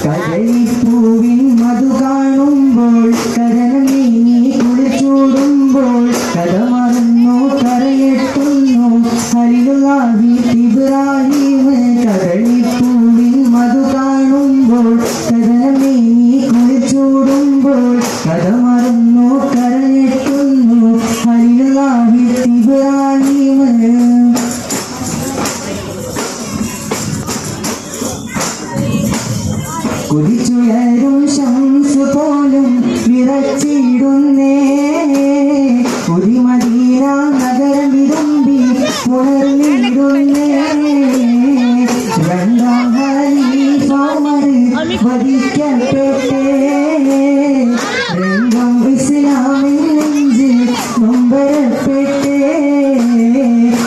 കടലിപ്പൂവിൻ മധു കാണുമ്പോൾ കടലിൽ നീ കുളിച്ചൂടുമ്പോൾ കഥ മറന്നു കരയെത്തുന്നു ഹലിലുള്ളാഹി ഇബ്രാഹിം. കടലിപ്പൂവിൻ മധു കാണുമ്പോൾ കടലിൽ നീ കുളിച്ചൂടുമ്പോൾ കഥ മറന്നു കരയെത്തുന്നു ഹലിലുള്ളാഹി ഇബ്രാഹിം. കുതിച്ചുയരും ശംസ് പോലും വിറച്ചിടുന്നേ ഒരു മദീന നഗരം വിരുമ്പി പുണർന്നിടുന്നേ. രണ്ടാം ഖലീഫ ഉമർ വധിക്കപ്പെട്ടേ രംഗം ഇസ്ലാമിൽ നെഞ്ച് നൊമ്പരപ്പെട്ടേ.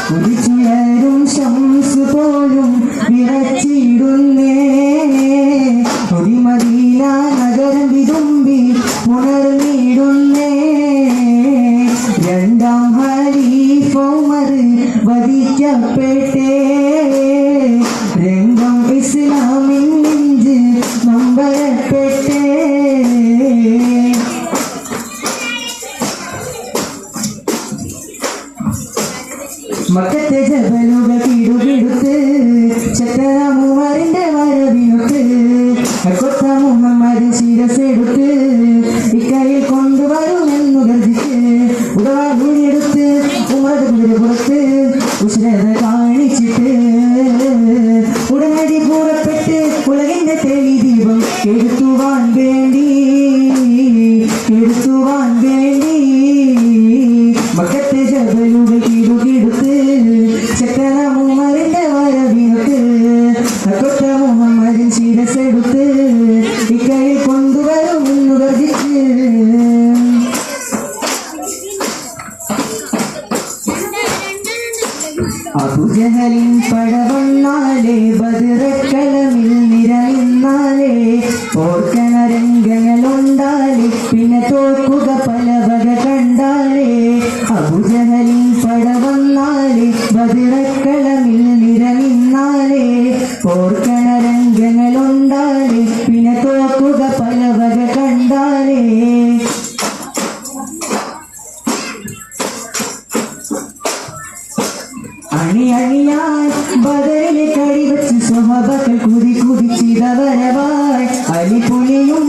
കുതിച്ചുയരും ശംസ് പോലും വിറച്ചിടുന്നേ ഒരു മദീന നഗരം വിരുമ്പി ഉണർന്നിടുന്നേ. രണ്ടാം ഖലീഫ ഉമർ വധിക്കപ്പെട്ടേ രംഗം ഇസ്ലാമിൽ നെഞ്ച് നൊമ്പരപ്പെട്ടേ. മക്കത്തെ ജബലുകൾ കിടുകിടുത്ത് ചക്കര ഉമറിന്റെ വരവിനൊത്ത് കൊത്ത മുഹമ്മദ് ശിരസെടുത്ത് ഇക്കയിൽ കൊണ്ടുവരുമെന്നു ഗർജിച്ച് ഉടവാടുത്ത് ഉമർ പുറത്ത് ഉഷ്ണത കാണിച്ചിട്ട് ഉടനടി പുറപ്പെട്ട് ഉലകിന്റെ തെളി ദീപം കെടുത്തുവാൻ വേണ്ടി മക്കത്തെ ജബലുകൾ കിടുകിടുത്ത് ചക്കര ഉമറിന്റെ വരവിനൊത്ത് കൊത്ത മുഹമ്മദ് ശിരസെടുത്ത് ഇക്കയിൽ കൊണ്ടുവരുമെന്നു ഗർജിച്ച് അബൂജഹലിൻ പടവന്നാലേ ബദറക്കളമിൽ നിരന്നാലേ ഓർക്കണ രംഗങ്ങളുണ്ടാലേ പിന്നെ തോൽക്കുക പല വക കണ്ടാലേ. അബൂജഹലിൻ പടവന്നാലേ ബദറക്കളമിൽ നിരന്നാലേ ഓർക്കണ രംഗങ്ങളുണ്ടാലേ പിന്നെ തോൽക്കുക പല വക കണ്ടാലേ. അണിയണിയായി ബദറിലെ കടിവച്ച് സ്വഭാവത്തിൽ കുതിച്ചിതവരവായി അലിപുലിയും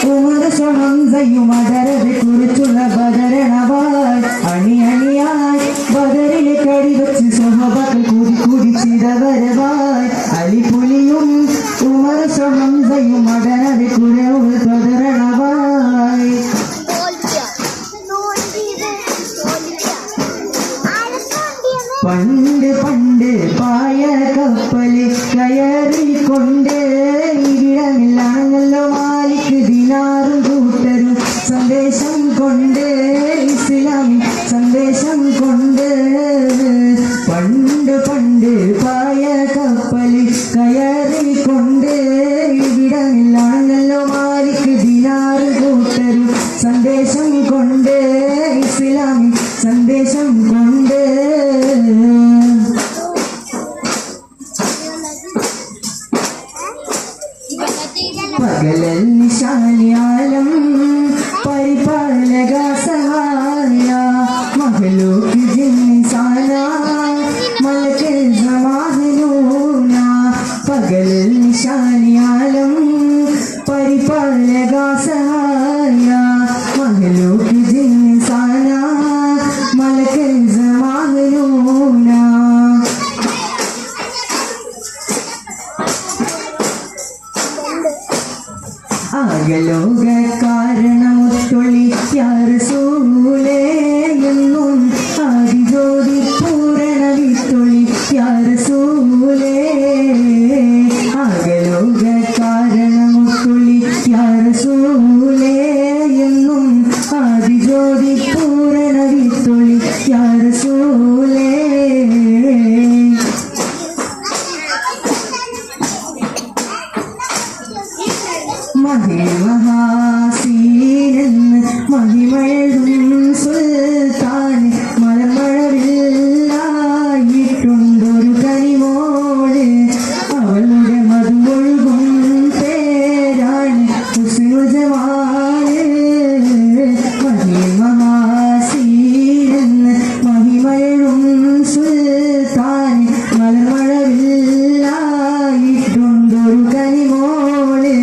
ഉമർ ഹംസയും അദരതെ കുറിച്ചുള്ള ബദരണവായി. അണിയണിയായി ബദറിലെ കടിവച്ച് സ്വഭാവത്തിൽ കുതിച്ചിതവരവായി അലിപുലിയും ഉമർ ഹംസയും അദരതെ കുറിച്ചുള്ള ബദരണവായി. പണ്ട് പണ്ട് പായ കപ്പല് കയറിക്കൊണ്ട് ഇവിടമില്ലാണല്ലോ മാലിക് ദിനാറും കൂട്ടരും സന്ദേശം കൊണ്ട് ഇസ്ലാമി സന്ദേശം കൊണ്ട്. പണ്ട് പണ്ട് പായ കപ്പല് കയറിക്കൊണ്ട് ഇവിടമില്ലാണല്ലോ മാലിക് ദിനാറും കൂട്ടരും സന്ദേശം കൊണ്ട് ഇസ്ലാമി സന്ദേശം കൊണ്ട്. പകലൽ നിശാനിയാലം പരിപാലക സഹായ മഹ്ലൂക് ജിൻസാന മലക് സമാഹനൂന. പകലൽ നിശാനിയാലം പരിപാലക സഹായ മഹ്ലൂക് ജിൻസാന മലക് ആദിജ്യോതി പൂരണ വിത്തൊളി യാ റസൂലേ മഹിമഹാസീനെന്ന് മഹിമഴും സുൽത്താൻ മലമഴവില്ലായിട്ടുണ്ടൊരു കനിമോള് അവളുടെ മധുവൊഴുകും പേരാണ് ഹുസ്നുജമാല് മഹിമഹാസീനെന്ന് മഹിമഴും സുൽത്താൻ മലമഴവില്ലായിട്ടുണ്ടൊരു കനിമോള്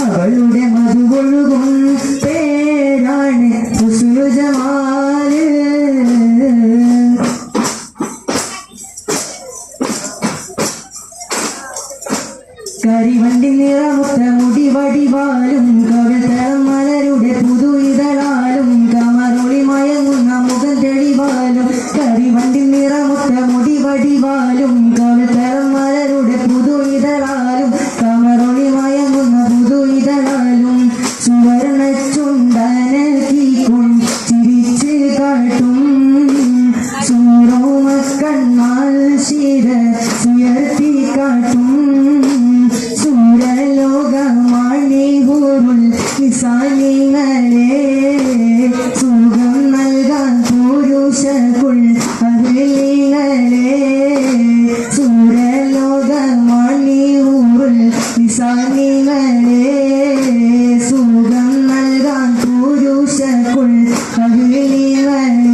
അവളുടെ മധുവൊഴുകും പേരാണ് ഹുസ്നുജമാല് കരിവണ്ടി നിറമുത്ത മുടി വടിവാലും കവിതളം മലരുടെ പുതു ഇതളാലും കമറൊളി മയങ്ങുന്ന മുഖം തെളിവാലും കരിവണ്ടി നിറമുത്ത മുടി വടിവാലും കവിതളം മലരുടെ പുതു ഇതളാലും കമറൊളി മയങ്ങുന്ന പുതു ഇതളാലും സുവർണ ചുണ്ടനീക്കും ചിരിച്ച് കാട്ടും സൂറോമ കണ്ണാൽ ശിര സുയർത്തി കാട്ടും സൂര്യലോകമാണിഹൂറുൽ നിസാനിങ്ങളെ സുഖം നൽകാൻ പുരുഷകുൽ അഹ്ലിങ്ങളെ സൂര്യലോകമാണിഹൂറുൽ നിസാനിങ്ങളെ സുഖം നൽകാൻ പുരുഷകുൽ അഹ്ലിങ്ങളെ